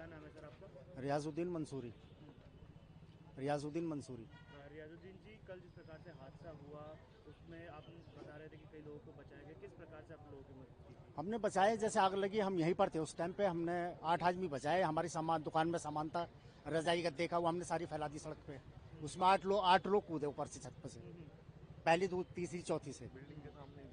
क्या नाम है सर आपका? रियाजुद्दीन मंसूरी। रियाजुद्दीन मंसूरी। रियाजुद्दीन जी, कल जिस प्रकार से हादसा हुआ उसमें आप बता रहे थे कि कई लोगों को बचाया गया, किस प्रकार से आप लोगों की मदद की थी? हमने बचाए, जैसे आग लगी हम यहीं पर थे उस टाइम पे, हमने 8 आदमी बचाए। हमारी सामान दुकान में सामान था, रजाई का देखा वो हमने सारी फैला दी सड़क पे। उसमें 8 लोग कूदे ऊपर से छत पे से, पहली तीसरी चौथी से।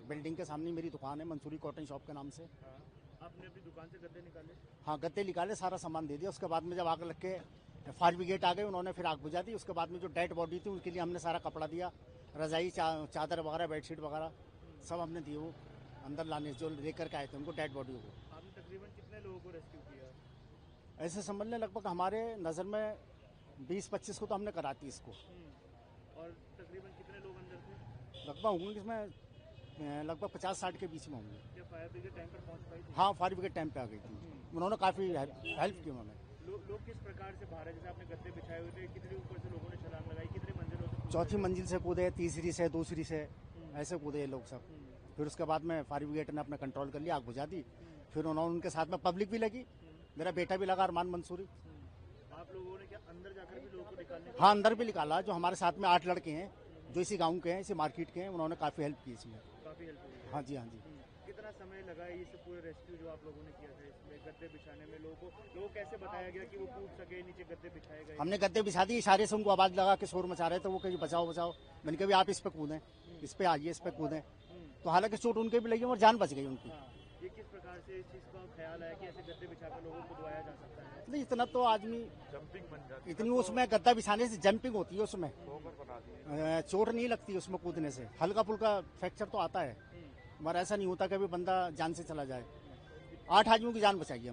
बिल्डिंग के सामने मेरी दुकान है मंसूरी कॉटन शॉप के नाम से। हाँ, आपने अपनी दुकान से गद्दे निकाले? हाँ, गद्दे निकाले, सारा सामान दे दिया। उसके बाद में जब आग लग के फायर ब्रिगेड आ गए, उन्होंने फिर आग बुझा दी। उसके बाद में जो डेड बॉडी थी उनके लिए हमने सारा कपड़ा दिया, रजाई चादर वगैरह बेडशीट वगैरह सब हमने दिए। वो अंदर लाने जो लेकर के आए थे उनको, डेड बॉडी को। आपने तकरीबन कितने लोगों को रेस्क्यू किया? ऐसे समझ लें लगभग हमारे नज़र में 20-25 को तो हमने कराती इसको। और तकरीबन कितने लोग अंदर थे? लगभग होंगे इसमें लगभग 50-60 के बीच में होंगे। क्या फायर ब्रिगेड टाइम पर पहुंच पाई थी? हाँ, फायर ब्रिगेड टाइम पे आ गई थी। उन्होंने काफ़ी हेल्प की उन्होंने। लोग किस प्रकार से बाहर है? जैसे आपने गद्दे बिछाए हुए थे, कितने ऊपर से लोगों ने छलांग लगाई, कितने मंजिलों से? चौथी मंजिल से कूदे, तीसरी से, दूसरी से, ऐसे कूदे ये लोग सब। फिर उसके बाद में फायर ब्रिगेड ने अपना कंट्रोल कर लिया, आग बुझा दी। फिर उन्होंने, उनके साथ में पब्लिक भी लगी, मेरा बेटा भी लगा अरमान मंसूरी। आप लोगों ने क्या अंदर जाकर भी लोगों को निकालने? हाँ, अंदर भी निकाला। जो हमारे साथ में 8 लड़के हैं जो इसी गांव के हैं, इसी मार्केट के हैं, उन्होंने काफ़ी हेल्प की इसमें। काफी हेल्प हुई? हाँ जी, हाँ जी। कितना समय लगा ये सब पूरे रेस्क्यू जो आप लोगों ने किया था इसमें गद्दे बिछाने में? लोगों को कैसे बताया गया कि वो कूद सके नीचे, गद्दे बिछाए गए? हमने गद्दे बिछा दिए, इशारे से उनको आवाज़ लगा के शोर मचा रहे थे वो, कहीं बचाओ बचाओ। मैंने कहा भी आप इस पे कूदें, इस पे आइए, इस पे कूदें। तो हालांकि चोट उनके भी लगी और जान बच गई उनकी। ये किस प्रकार से इस चीज का ख्याल आया कि ऐसे गद्दे बिछाकर लोगों को दबाया जा सकता है? नहीं, इतना तो आदमी जंपिंग बन जाती इतनी उसमें गद्दा बिछाने से जंपिंग होती है, उसमें चोट नहीं लगती उसमें कूदने से। हल्का फुल्का फ्रैक्चर तो आता है, मगर ऐसा नहीं होता कि अभी बंदा जान से चला जाए। 8 आदमियों की जान बचाई है।